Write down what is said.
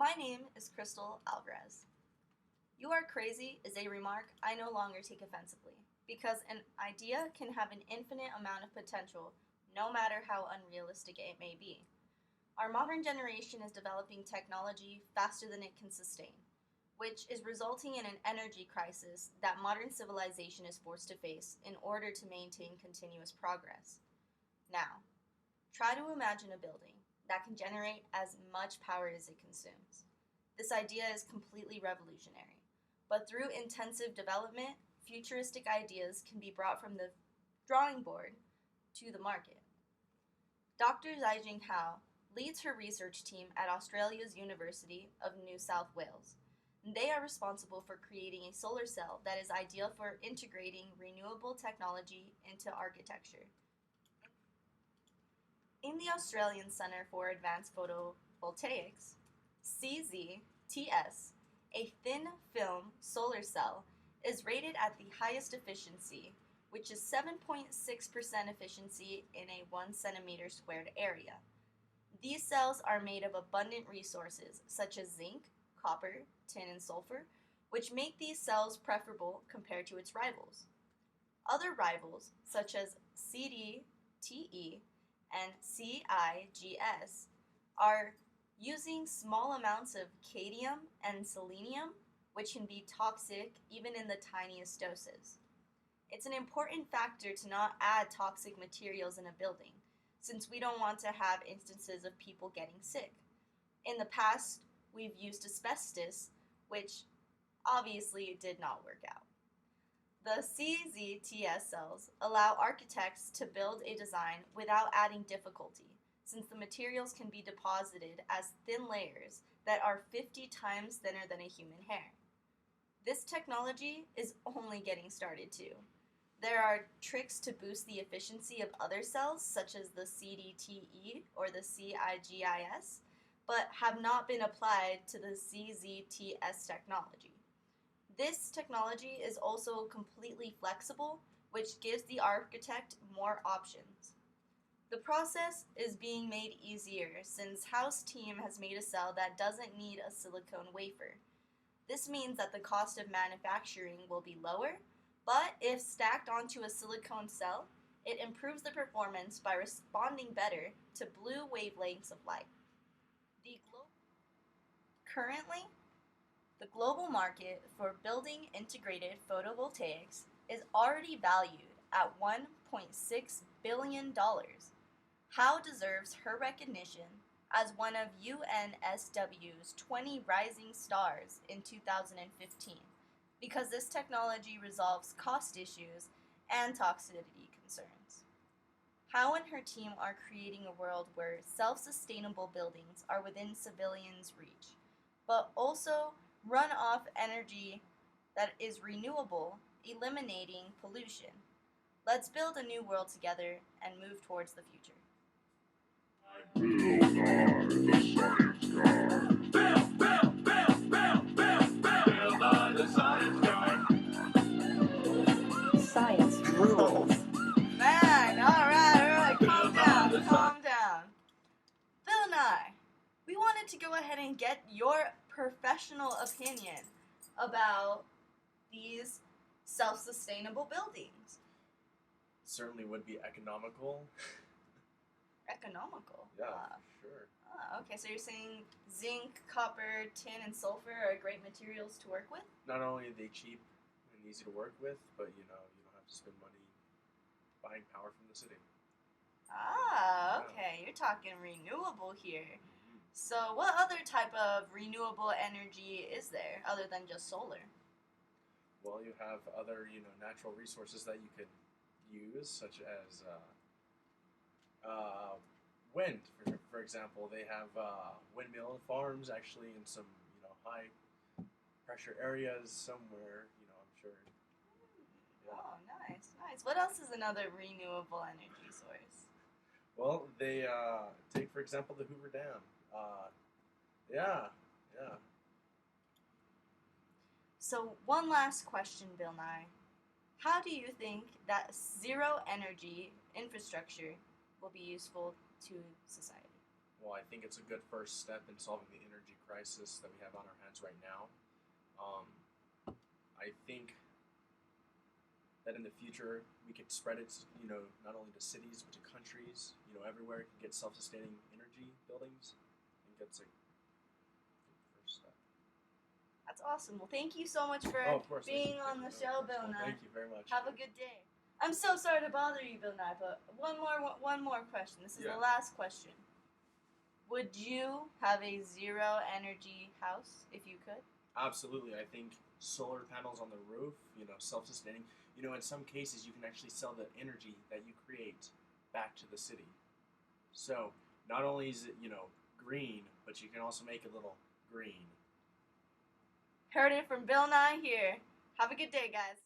My name is Crystal Alvarez. You are crazy is a remark I no longer take offensively, because an idea can have an infinite amount of potential, no matter how unrealistic it may be. Our modern generation is developing technology faster than it can sustain, which is resulting in an energy crisis that modern civilization is forced to face in order to maintain continuous progress. Now, try to imagine a building that can generate as much power as it consumes. This idea is completely revolutionary, but through intensive development, futuristic ideas can be brought from the drawing board to the market. Dr. Zijing Hao leads her research team at Australia's University of New South Wales. They are responsible for creating a solar cell that is ideal for integrating renewable technology into architecture. In the Australian Centre for Advanced Photovoltaics, CZTS, a thin film solar cell is rated at the highest efficiency, which is 7.6% efficiency in a 1 centimeter squared area. These cells are made of abundant resources such as zinc, copper, tin, and sulfur, which make these cells preferable compared to its rivals. Other rivals, such as CDTE and CIGS, are using small amounts of cadmium and selenium, which can be toxic even in the tiniest doses. It's an important factor to not add toxic materials in a building, since we don't want to have instances of people getting sick. In the past, we've used asbestos, which obviously did not work out. The CZTS cells allow architects to build a design without adding difficulty, since the materials can be deposited as thin layers that are 50 times thinner than a human hair. This technology is only getting started too. There are tricks to boost the efficiency of other cells, such as the CDTE or the CIGIS, but have not been applied to the CZTS technology. This technology is also completely flexible, which gives the architect more options. The process is being made easier since House team has made a cell that doesn't need a silicone wafer. This means that the cost of manufacturing will be lower, but if stacked onto a silicone cell, it improves the performance by responding better to blue wavelengths of light. Currently, the global market for building integrated photovoltaics is already valued at $1.6 billion. Howe deserves her recognition as one of UNSW's 20 rising stars in 2015 because this technology resolves cost issues and toxicity concerns. Howe and her team are creating a world where self-sustainable buildings are within civilians' reach, but also run off energy that is renewable, eliminating pollution. Let's build a new world together and move towards the future. Bill Nye, the science guy. Science rules. Man, alright, calm down. Bill Nye, we wanted to go ahead and get your professional opinion about these self-sustainable buildings. Certainly would be economical. Economical? Yeah, sure. Okay, so you're saying zinc, copper, tin, and sulfur are great materials to work with? Not only are they cheap and easy to work with, but you don't have to spend money buying power from the city. Okay, you're talking renewable here. So what other type of renewable energy is there other than just solar? Well, you have other, natural resources that you could use, such as wind. For example, they have windmill farms actually in some, high pressure areas somewhere, I'm sure. Yeah. Oh, nice. What else is another renewable energy source? Well, they take, for example, the Hoover Dam. Yeah. So one last question, Bill Nye. How do you think that zero energy infrastructure will be useful to society? Well, I think it's a good first step in solving the energy crisis that we have on our hands right now. I think that in the future we could spread it, not only to cities but to countries, everywhere can get self-sustaining energy buildings. I think that's a good first step. That's awesome. Well, thank you so much for Oh, of course. being Thank on you. the No, show, of course. Bill Well, Nye. thank you very much. Have a good day. I'm so sorry to bother you, Bill Nye, but one more question. This is Yeah. the last question. Would you have a zero energy house if you could? Absolutely. I think solar panels on the roof, self-sustaining. In some cases, you can actually sell the energy that you create back to the city. So not only is it, green, but you can also make it a little green. Heard it from Bill Nye here. Have a good day, guys.